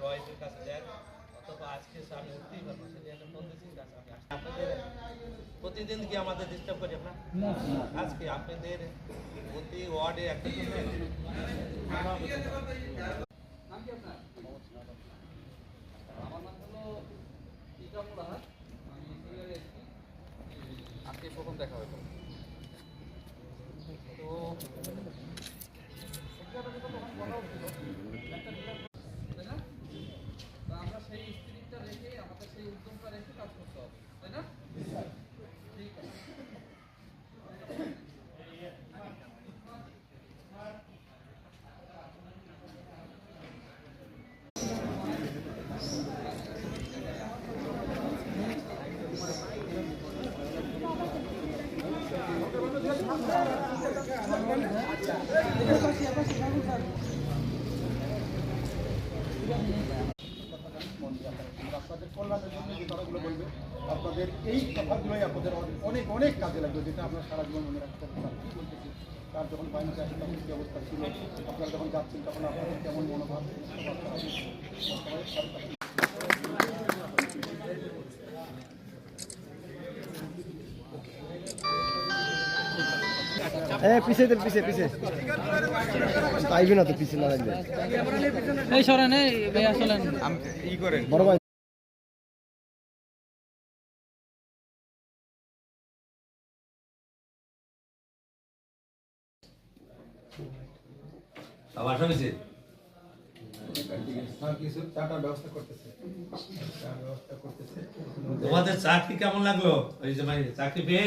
ওয়াইফের কাছে যায় অথবা আজকে আমি উঠতেই পারবো সেটা একটা ফোন দিচ্ছি আপনাদের প্রতিদিন কি আমাদের ডিস্টার্ব করি আমরা আজকে আপনাদের প্রতি ওয়ার্ডে একটা আমার নাম হলো ইকরামুল আহাদ, আমি সিনিয়র এসপি। আজকে প্রথম দেখা হলো। তো তাই না? তো আমরা সেই স্পিরিটটা রেখে, আমাদের সেই উদ্যমটা রেখে কাজ করতে হবে, তাই না? ঠিক আছে। আপনাদের কল্যাণের জন্য যে কথাগুলো বলবে আপনাদের এই কথাগুলোই আপনাদের অনেক অনেক কাজে লাগবে, যেটা আপনার সারা জীবন মনে রাখতে পারবেন। কি বলতেছি, তার যখন বাইরে আসে তখন কী অবস্থা ছিল, আপনারা যখন যাচ্ছেন তখন আপনাদের কেমন মনোভাব। পিছে পাইবে না তো, পিছে না লাগবে এই সরেন, এই ভাইয়া চলেন ই করেন বড় ভাই। তোমাদের চাকরি কেমন লাগলো? ওই যে চাকরি পেয়ে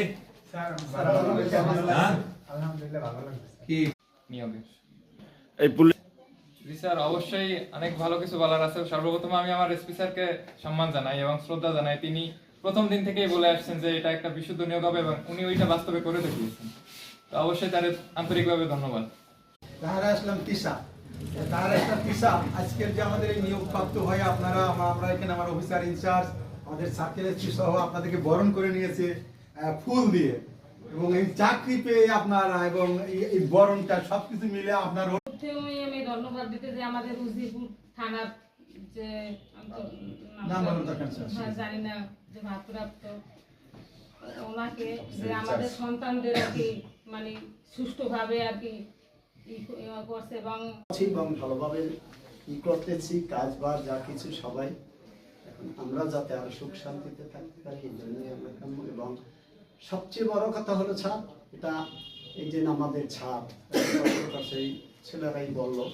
কি জি স্যার, অবশ্যই অনেক ভালো কিছু বলার আছে। সর্বপ্রথম আমি আমার এসপি স্যারকে সম্মান জানাই এবং শ্রদ্ধা জানাই। তিনি প্রথম দিন থেকেই বলে আসছেন যে এটা একটা বিশুদ্ধ নিয়োগ হবে এবং উনি ওইটা বাস্তবে করে দেখিয়েছেন। তো অবশ্যই তাদের আন্তরিকভাবে ধন্যবাদ। তাহারা আসলাম তিসা, তাহারা একটা তিসা আজকের যে আমাদের এই নিয়োগপ্রাপ্ত হয়ে আপনারা আমরা এখানে আমার অফিসার ইনচার্জ আমাদের সার্কেল এসপি সহ আপনাদেরকে বরণ করে নিয়েছে ফুল দিয়ে, এবং এই চাকরি পেয়ে আপনারা এবং এই বরণটা সবকিছু মিলে আপনার আমি ধন্যবাদ দিতে যে আমাদের উজিরপুর থানার যে জানি না যে ভারপ্রাপ্ত ওনাকে যে আমাদের সন্তানদের আর কি মানে সুষ্ঠুভাবে আর কি করছে এবং ভালোভাবে ই করতেছি কাজ বাজ যা কিছু সবাই। এখন আমরা যাতে আরো সুখ শান্তিতে থাকতে পারি এই জন্যই আমরা কাম্য। এবং সবচেয়ে বড় কথা হলো ছাপ, এটা এই যে আমাদের ছাপ সেই ছেলেরাই বললো